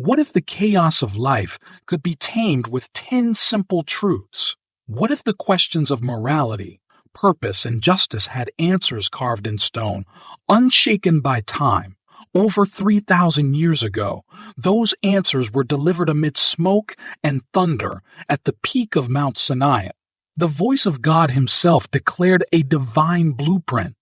What if the chaos of life could be tamed with 10 simple truths? What if the questions of morality, purpose, and justice had answers carved in stone, unshaken by time? Over 3,000 years ago, those answers were delivered amid smoke and thunder at the peak of Mount Sinai. The voice of God Himself declared a divine blueprint,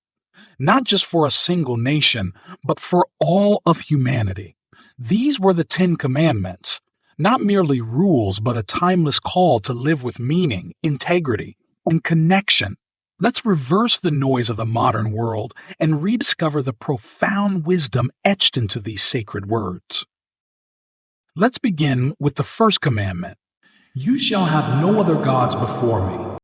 not just for a single nation, but for all of humanity. These were the 10 commandments, not merely rules, but a timeless call to live with meaning, integrity, and connection. Let's reverse the noise of the modern world and rediscover the profound wisdom etched into these sacred words. Let's begin with the first commandment. You shall have no other gods before me.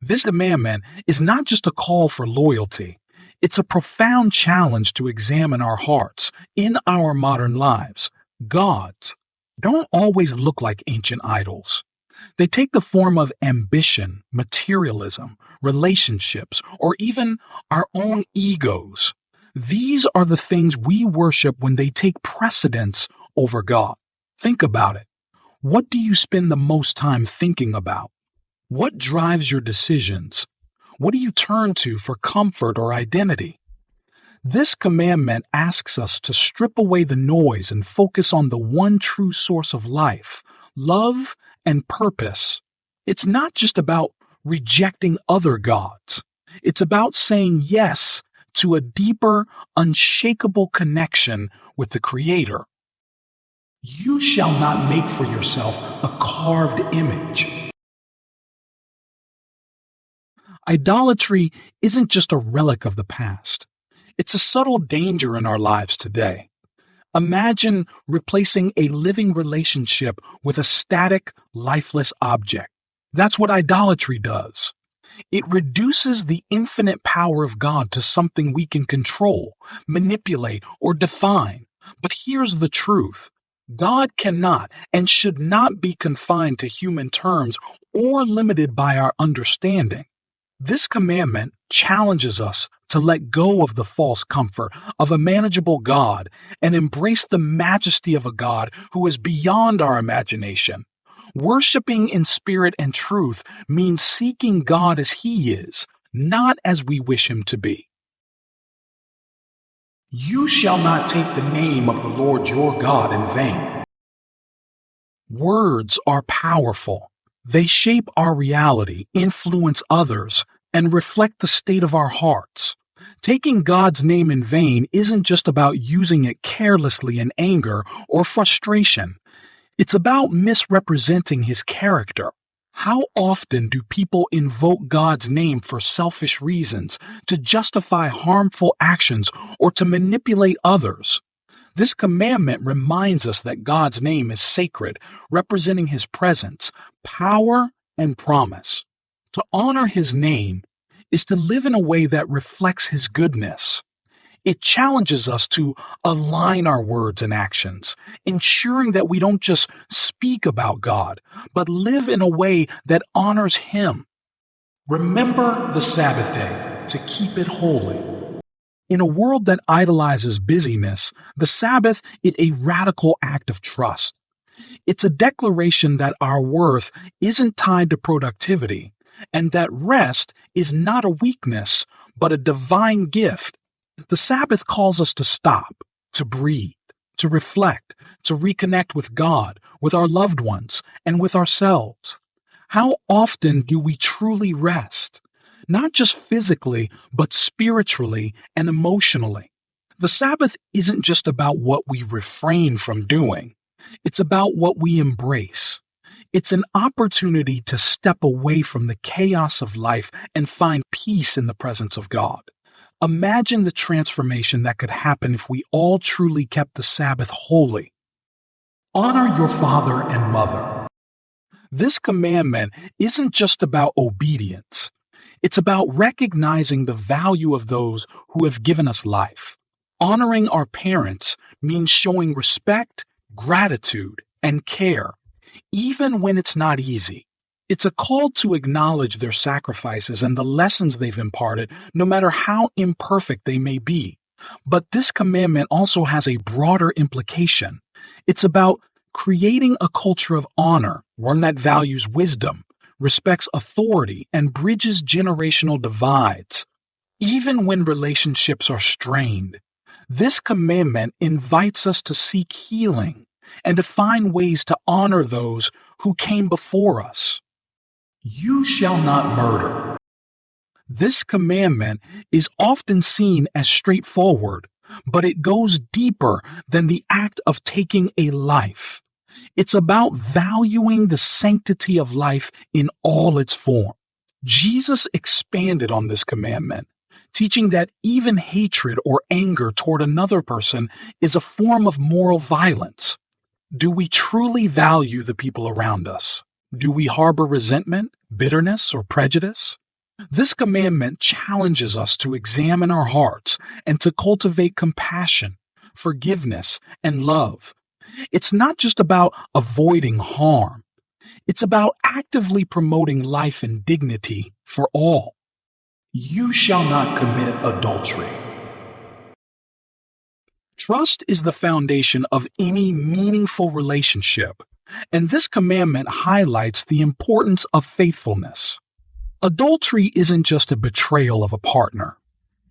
This commandment is not just a call for loyalty. It's a profound challenge to examine our hearts in our modern lives. Gods don't always look like ancient idols. They take the form of ambition, materialism, relationships, or even our own egos. These are the things we worship when they take precedence over God. Think about it. What do you spend the most time thinking about? What drives your decisions? What do you turn to for comfort or identity? This commandment asks us to strip away the noise and focus on the one true source of life, love and purpose. It's not just about rejecting other gods. It's about saying yes to a deeper, unshakable connection with the Creator. You shall not make for yourself a carved image. Idolatry isn't just a relic of the past. It's a subtle danger in our lives today. Imagine replacing a living relationship with a static, lifeless object. That's what idolatry does. It reduces the infinite power of God to something we can control, manipulate, or define. But here's the truth. God cannot and should not be confined to human terms or limited by our understanding. This commandment challenges us to let go of the false comfort of a manageable God and embrace the majesty of a God who is beyond our imagination. Worshipping in spirit and truth means seeking God as He is, not as we wish Him to be. You shall not take the name of the Lord your God in vain. Words are powerful. They shape our reality, influence others, and reflect the state of our hearts. Taking God's name in vain isn't just about using it carelessly in anger or frustration. It's about misrepresenting His character. How often do people invoke God's name for selfish reasons, to justify harmful actions, or to manipulate others? This commandment reminds us that God's name is sacred, representing His presence, power, and promise. To honor His name is to live in a way that reflects His goodness. It challenges us to align our words and actions, ensuring that we don't just speak about God, but live in a way that honors Him. Remember the Sabbath day to keep it holy. In a world that idolizes busyness, the Sabbath is a radical act of trust. It's a declaration that our worth isn't tied to productivity, and that rest is not a weakness, but a divine gift. The Sabbath calls us to stop, to breathe, to reflect, to reconnect with God, with our loved ones, and with ourselves. How often do we truly rest? Not just physically, but spiritually and emotionally. The Sabbath isn't just about what we refrain from doing. It's about what we embrace. It's an opportunity to step away from the chaos of life and find peace in the presence of God. Imagine the transformation that could happen if we all truly kept the Sabbath holy. Honor your father and mother. This commandment isn't just about obedience. It's about recognizing the value of those who have given us life. Honoring our parents means showing respect, gratitude, and care, even when it's not easy. It's a call to acknowledge their sacrifices and the lessons they've imparted, no matter how imperfect they may be. But this commandment also has a broader implication. It's about creating a culture of honor, one that values wisdom, respects authority, and bridges generational divides. Even when relationships are strained, this commandment invites us to seek healing and to find ways to honor those who came before us. You shall not murder. This commandment is often seen as straightforward, but it goes deeper than the act of taking a life. It's about valuing the sanctity of life in all its form. Jesus expanded on this commandment, teaching that even hatred or anger toward another person is a form of moral violence. Do we truly value the people around us? Do we harbor resentment, bitterness, or prejudice? This commandment challenges us to examine our hearts and to cultivate compassion, forgiveness, and love. It's not just about avoiding harm. It's about actively promoting life and dignity for all. You shall not commit adultery. Trust is the foundation of any meaningful relationship, and this commandment highlights the importance of faithfulness. Adultery isn't just a betrayal of a partner.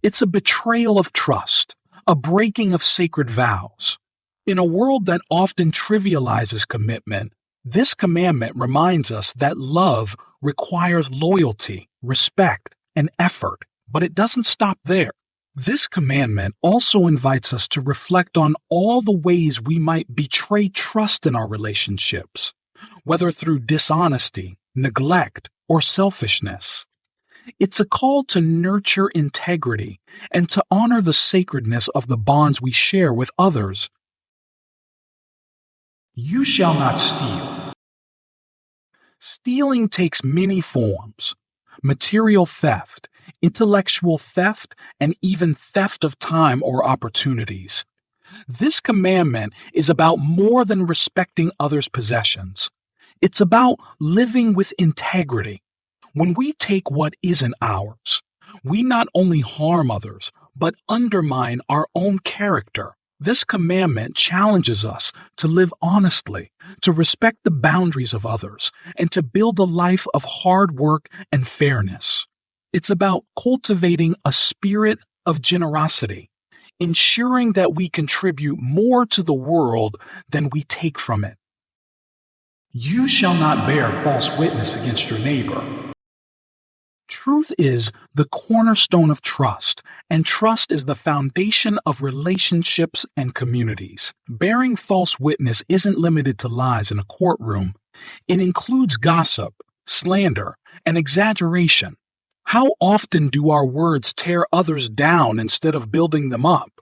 It's a betrayal of trust, a breaking of sacred vows. In a world that often trivializes commitment, this commandment reminds us that love requires loyalty, respect, and effort, but it doesn't stop there. This commandment also invites us to reflect on all the ways we might betray trust in our relationships, whether through dishonesty, neglect, or selfishness. It's a call to nurture integrity and to honor the sacredness of the bonds we share with others. You shall not steal. Stealing takes many forms: material theft, intellectual theft, and even theft of time or opportunities. This commandment is about more than respecting others' possessions. It's about living with integrity. When we take what isn't ours, we not only harm others, but undermine our own character. This commandment challenges us to live honestly, to respect the boundaries of others, and to build a life of hard work and fairness. It's about cultivating a spirit of generosity, ensuring that we contribute more to the world than we take from it. You shall not bear false witness against your neighbor. Truth is the cornerstone of trust, and trust is the foundation of relationships and communities. Bearing false witness isn't limited to lies in a courtroom. It includes gossip, slander, and exaggeration. How often do our words tear others down instead of building them up?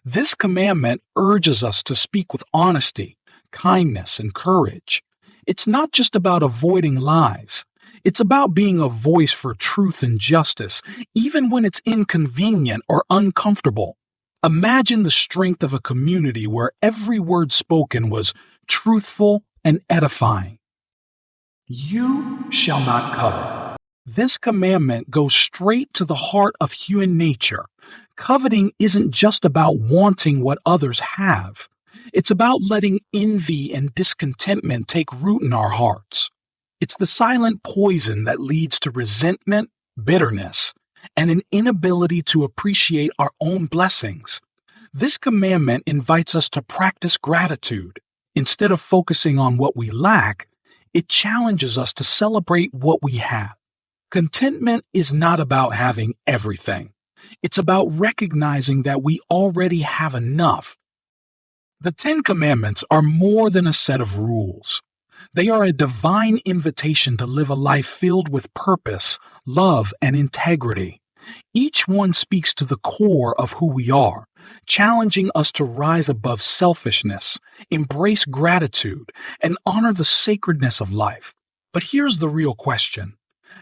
This commandment urges us to speak with honesty, kindness, and courage. It's not just about avoiding lies. It's about being a voice for truth and justice, even when it's inconvenient or uncomfortable. Imagine the strength of a community where every word spoken was truthful and edifying. You shall not covet. This commandment goes straight to the heart of human nature. Coveting isn't just about wanting what others have. It's about letting envy and discontentment take root in our hearts. It's the silent poison that leads to resentment, bitterness, and an inability to appreciate our own blessings. This commandment invites us to practice gratitude. Instead of focusing on what we lack, it challenges us to celebrate what we have. Contentment is not about having everything. It's about recognizing that we already have enough. The Ten Commandments are more than a set of rules. They are a divine invitation to live a life filled with purpose, love, and integrity. Each one speaks to the core of who we are, challenging us to rise above selfishness, embrace gratitude, and honor the sacredness of life. But here's the real question.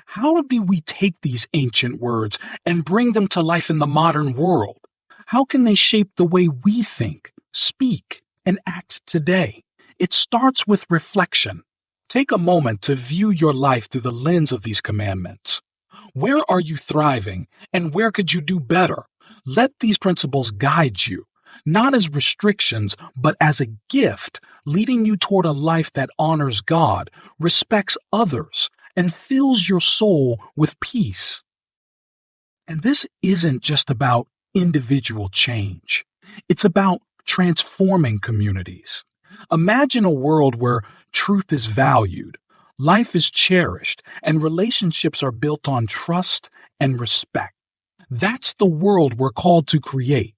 How do we take these ancient words and bring them to life in the modern world? How can they shape the way we think, speak, and act today? It starts with reflection. Take a moment to view your life through the lens of these commandments. Where are you thriving, and where could you do better? Let these principles guide you. not as restrictions, but as a gift, leading you toward a life that honors God, respects others, and fills your soul with peace. And this isn't just about individual change. It's about transforming communities. Imagine a world where truth is valued, life is cherished, and relationships are built on trust and respect. That's the world we're called to create.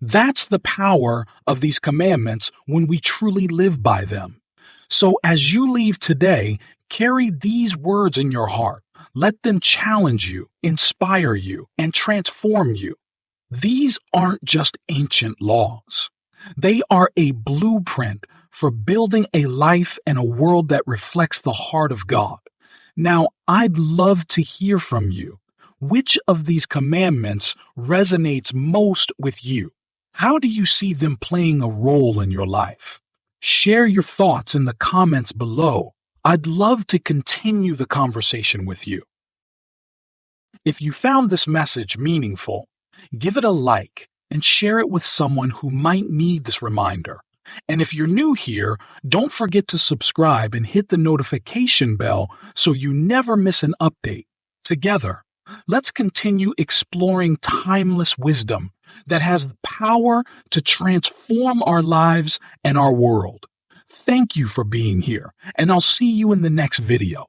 That's the power of these commandments when we truly live by them. So as you leave today, carry these words in your heart. Let them challenge you, inspire you, and transform you. These aren't just ancient laws. They are a blueprint for building a life and a world that reflects the heart of God. Now, I'd love to hear from you. Which of these commandments resonates most with you? How do you see them playing a role in your life? Share your thoughts in the comments below. I'd love to continue the conversation with you. If you found this message meaningful, give it a like and share it with someone who might need this reminder. And if you're new here, don't forget to subscribe and hit the notification bell so you never miss an update. Together, let's continue exploring timeless wisdom that has the power to transform our lives and our world. Thank you for being here, and I'll see you in the next video.